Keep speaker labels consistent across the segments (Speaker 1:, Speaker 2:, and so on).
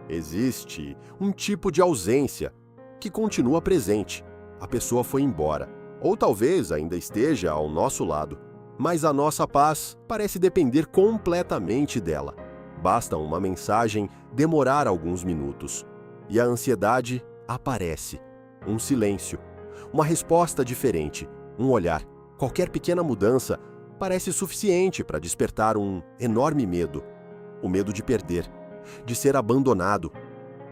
Speaker 1: Existe um tipo de ausência que continua presente. A pessoa foi embora, ou talvez ainda esteja ao nosso lado, mas a nossa paz parece depender completamente dela. Basta uma mensagem demorar alguns minutos e a ansiedade aparece. Um silêncio, uma resposta diferente, um olhar. Qualquer pequena mudança parece suficiente para despertar um enorme medo. O medo de perder, de ser abandonado,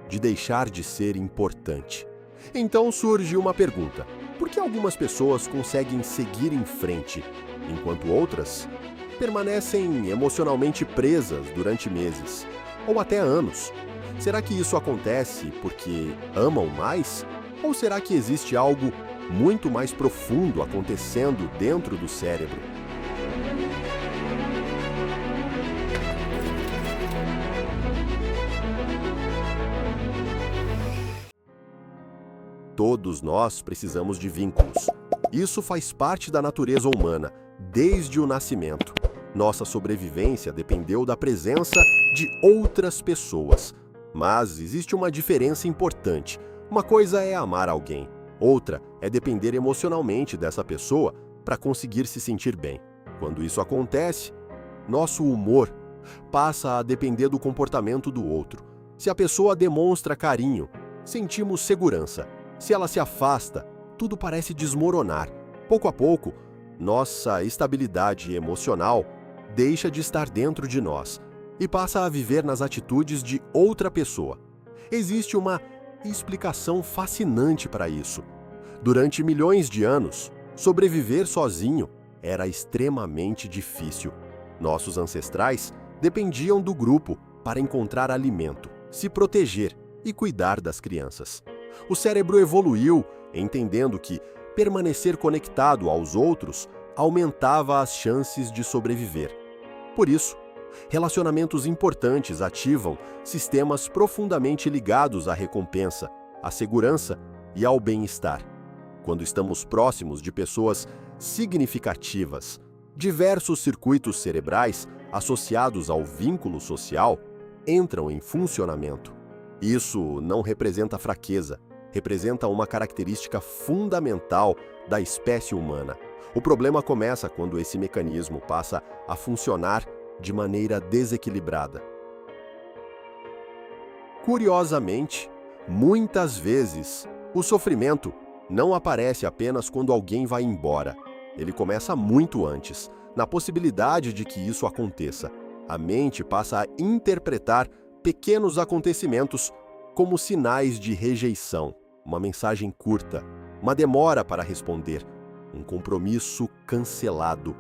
Speaker 1: de deixar de ser importante. Então surge uma pergunta: por que algumas pessoas conseguem seguir em frente, enquanto outras permanecem emocionalmente presas durante meses, ou até anos? Será que isso acontece porque amam mais? Ou será que existe algo muito mais profundo acontecendo dentro do cérebro? Todos nós precisamos de vínculos. Isso faz parte da natureza humana, desde o nascimento. Nossa sobrevivência dependeu da presença de outras pessoas. Mas existe uma diferença importante. Uma coisa é amar alguém, outra é depender emocionalmente dessa pessoa para conseguir se sentir bem. Quando isso acontece, nosso humor passa a depender do comportamento do outro. Se a pessoa demonstra carinho, sentimos segurança. Se ela se afasta, tudo parece desmoronar. Pouco a pouco, nossa estabilidade emocional deixa de estar dentro de nós e passa a viver nas atitudes de outra pessoa. Existe uma explicação fascinante para isso. Durante milhões de anos, sobreviver sozinho era extremamente difícil. Nossos ancestrais dependiam do grupo para encontrar alimento, se proteger e cuidar das crianças. O cérebro evoluiu entendendo que permanecer conectado aos outros aumentava as chances de sobreviver. Por isso, relacionamentos importantes ativam sistemas profundamente ligados à recompensa, à segurança e ao bem-estar. Quando estamos próximos de pessoas significativas, diversos circuitos cerebrais associados ao vínculo social entram em funcionamento. Isso não representa fraqueza, representa uma característica fundamental da espécie humana. O problema começa quando esse mecanismo passa a funcionar de maneira desequilibrada. Curiosamente, muitas vezes, o sofrimento não aparece apenas quando alguém vai embora. Ele começa muito antes, na possibilidade de que isso aconteça. A mente passa a interpretar pequenos acontecimentos como sinais de rejeição, uma mensagem curta, uma demora para responder, um compromisso cancelado,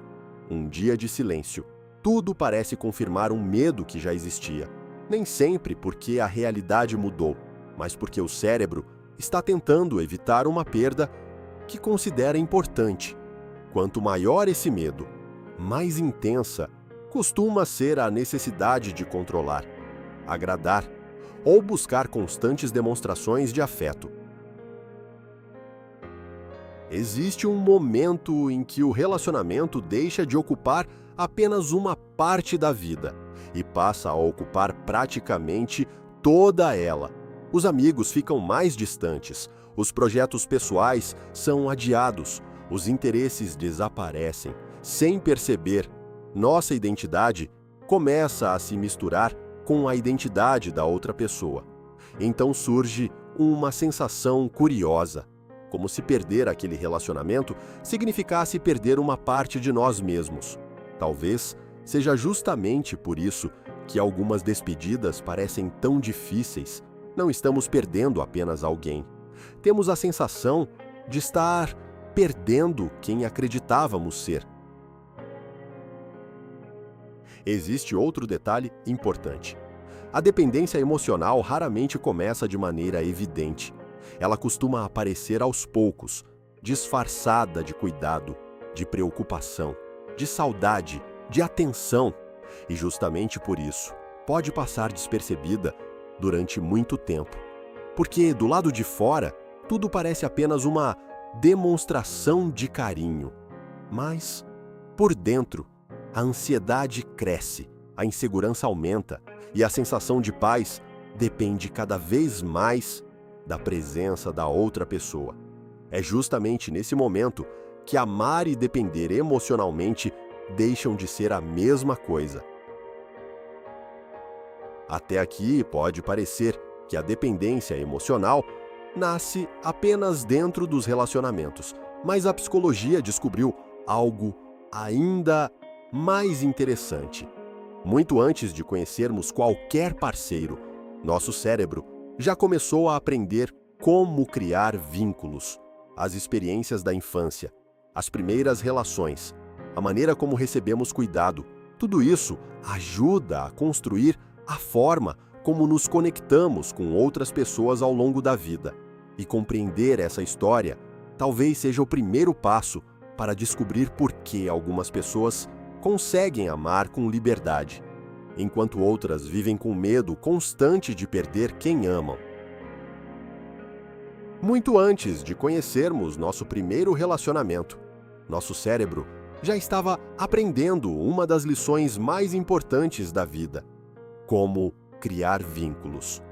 Speaker 1: um dia de silêncio. Tudo parece confirmar um medo que já existia. Nem sempre porque a realidade mudou, mas porque o cérebro está tentando evitar uma perda que considera importante. Quanto maior esse medo, mais intensa costuma ser a necessidade de controlar, agradar ou buscar constantes demonstrações de afeto. Existe um momento em que o relacionamento deixa de ocupar apenas uma parte da vida e passa a ocupar praticamente toda ela. Os amigos ficam mais distantes, os projetos pessoais são adiados, os interesses desaparecem. Sem perceber, nossa identidade começa a se misturar com a identidade da outra pessoa. Então surge uma sensação curiosa, como se perder aquele relacionamento significasse perder uma parte de nós mesmos. Talvez seja justamente por isso que algumas despedidas parecem tão difíceis. Não estamos perdendo apenas alguém. Temos a sensação de estar perdendo quem acreditávamos ser. Existe outro detalhe importante. A dependência emocional raramente começa de maneira evidente. Ela costuma aparecer aos poucos, disfarçada de cuidado, de preocupação, de saudade, de atenção. E justamente por isso, pode passar despercebida durante muito tempo. Porque do lado de fora, tudo parece apenas uma demonstração de carinho. Mas, por dentro, a ansiedade cresce, a insegurança aumenta e a sensação de paz depende cada vez mais da presença da outra pessoa. É justamente nesse momento que amar e depender emocionalmente deixam de ser a mesma coisa. Até aqui pode parecer que a dependência emocional nasce apenas dentro dos relacionamentos, mas a psicologia descobriu algo ainda mais interessante. Muito antes de conhecermos qualquer parceiro, nosso cérebro já começou a aprender como criar vínculos, as experiências da infância, as primeiras relações, a maneira como recebemos cuidado. Tudo isso ajuda a construir a forma como nos conectamos com outras pessoas ao longo da vida. E compreender essa história talvez seja o primeiro passo para descobrir por que algumas pessoas conseguem amar com liberdade, enquanto outras vivem com medo constante de perder quem amam. Muito antes de conhecermos nosso primeiro relacionamento, nosso cérebro já estava aprendendo uma das lições mais importantes da vida: como criar vínculos.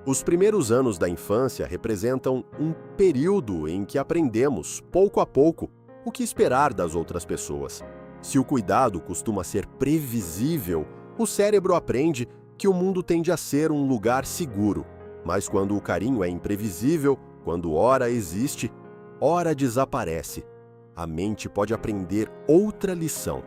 Speaker 1: Os primeiros anos da infância representam um período em que aprendemos, pouco a pouco, o que esperar das outras pessoas. Se o cuidado costuma ser previsível, o cérebro aprende que o mundo tende a ser um lugar seguro. Mas quando o carinho é imprevisível, quando ora existe, ora desaparece, a mente pode aprender outra lição: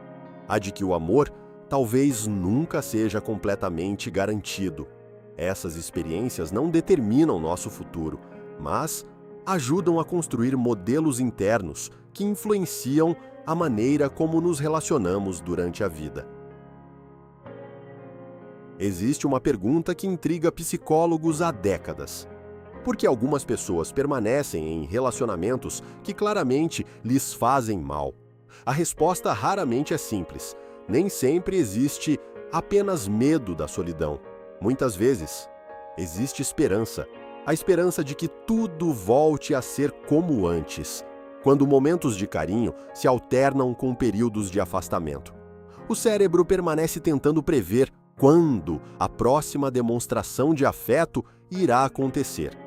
Speaker 1: a de que o amor talvez nunca seja completamente garantido. Essas experiências não determinam nosso futuro, mas ajudam a construir modelos internos que influenciam a maneira como nos relacionamos durante a vida. Existe uma pergunta que intriga psicólogos há décadas: por que algumas pessoas permanecem em relacionamentos que claramente lhes fazem mal? A resposta raramente é simples. Nem sempre existe apenas medo da solidão. Muitas vezes, existe esperança. A esperança de que tudo volte a ser como antes, quando momentos de carinho se alternam com períodos de afastamento. O cérebro permanece tentando prever quando a próxima demonstração de afeto irá acontecer.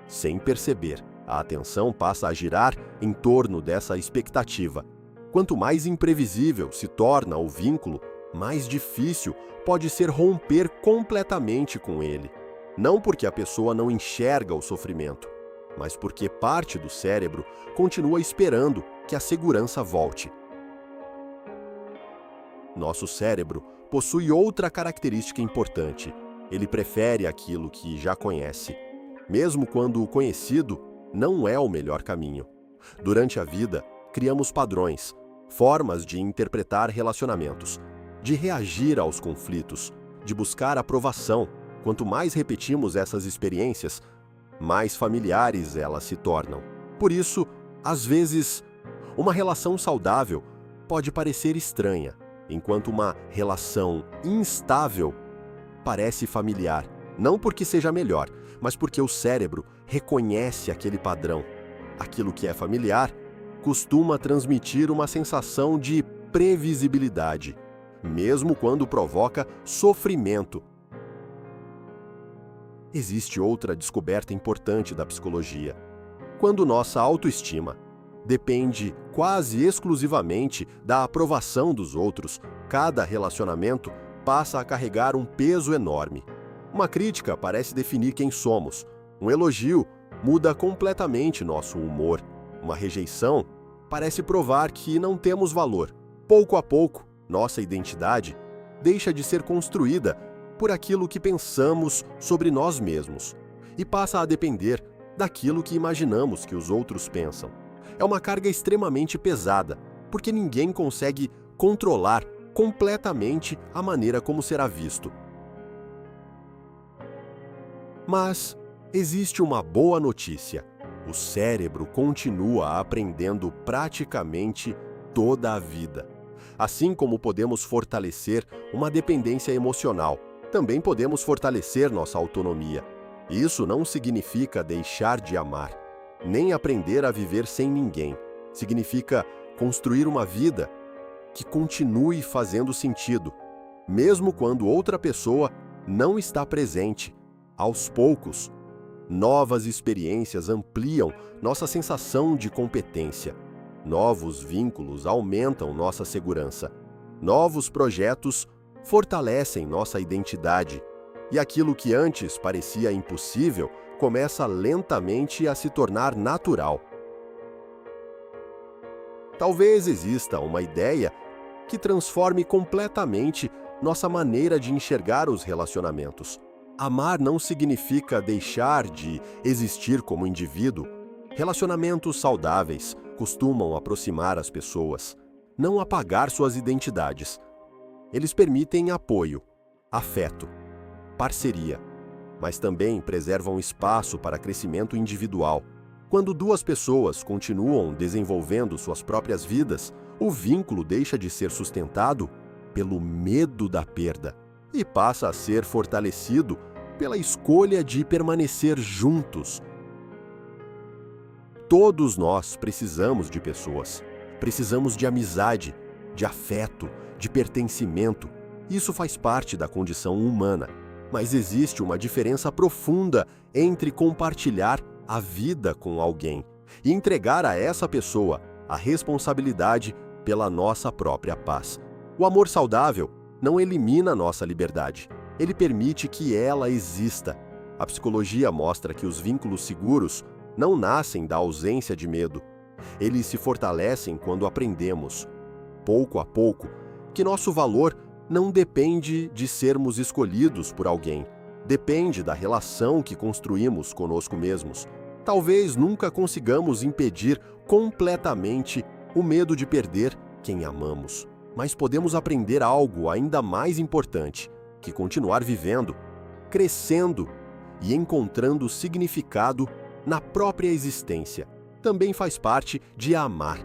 Speaker 1: Sem perceber, a atenção passa a girar em torno dessa expectativa. Quanto mais imprevisível se torna o vínculo, mais difícil pode ser romper completamente com ele. Não porque a pessoa não enxerga o sofrimento, mas porque parte do cérebro continua esperando que a segurança volte. Nosso cérebro possui outra característica importante: ele prefere aquilo que já conhece, mesmo quando o conhecido não é o melhor caminho. Durante a vida, criamos padrões, formas de interpretar relacionamentos, de reagir aos conflitos, de buscar aprovação. Quanto mais repetimos essas experiências, mais familiares elas se tornam. Por isso, às vezes, uma relação saudável pode parecer estranha, enquanto uma relação instável parece familiar, não porque seja melhor, mas porque o cérebro reconhece aquele padrão. Aquilo que é familiar costuma transmitir uma sensação de previsibilidade, mesmo quando provoca sofrimento. Existe outra descoberta importante da psicologia. Quando nossa autoestima depende quase exclusivamente da aprovação dos outros, cada relacionamento passa a carregar um peso enorme. Uma crítica parece definir quem somos. Um elogio muda completamente nosso humor. Uma rejeição parece provar que não temos valor. Pouco a pouco, nossa identidade deixa de ser construída por aquilo que pensamos sobre nós mesmos e passa a depender daquilo que imaginamos que os outros pensam. É uma carga extremamente pesada, porque ninguém consegue controlar completamente a maneira como será visto. Mas existe uma boa notícia: o cérebro continua aprendendo praticamente toda a vida. Assim como podemos fortalecer uma dependência emocional, também podemos fortalecer nossa autonomia. Isso não significa deixar de amar, nem aprender a viver sem ninguém. Significa construir uma vida que continue fazendo sentido, mesmo quando outra pessoa não está presente. Aos poucos, novas experiências ampliam nossa sensação de competência. Novos vínculos aumentam nossa segurança. Novos projetos fortalecem nossa identidade. E aquilo que antes parecia impossível começa lentamente a se tornar natural. Talvez exista uma ideia que transforme completamente nossa maneira de enxergar os relacionamentos. Amar não significa deixar de existir como indivíduo. Relacionamentos saudáveis costumam aproximar as pessoas, não apagar suas identidades. Eles permitem apoio, afeto, parceria, mas também preservam espaço para crescimento individual. Quando duas pessoas continuam desenvolvendo suas próprias vidas, o vínculo deixa de ser sustentado pelo medo da perda e passa a ser fortalecido pela escolha de permanecer juntos. Todos nós precisamos de pessoas. Precisamos de amizade, de afeto, de pertencimento. Isso faz parte da condição humana. Mas existe uma diferença profunda entre compartilhar a vida com alguém e entregar a essa pessoa a responsabilidade pela nossa própria paz. O amor saudável não elimina nossa liberdade. Ele permite que ela exista. A psicologia mostra que os vínculos seguros não nascem da ausência de medo. Eles se fortalecem quando aprendemos, pouco a pouco, que nosso valor não depende de sermos escolhidos por alguém. Depende da relação que construímos conosco mesmos. Talvez nunca consigamos impedir completamente o medo de perder quem amamos, mas podemos aprender algo ainda mais importante, que continuar vivendo, crescendo e encontrando significado na própria existência. Também faz parte de amar,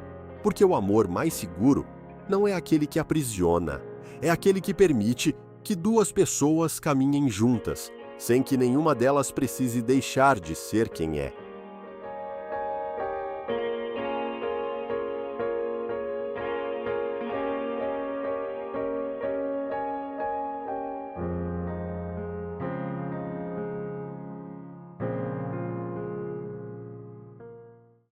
Speaker 1: porque o amor mais seguro não é aquele que aprisiona, é aquele que permite que duas pessoas caminhem juntas, sem que nenhuma delas precise deixar de ser quem é.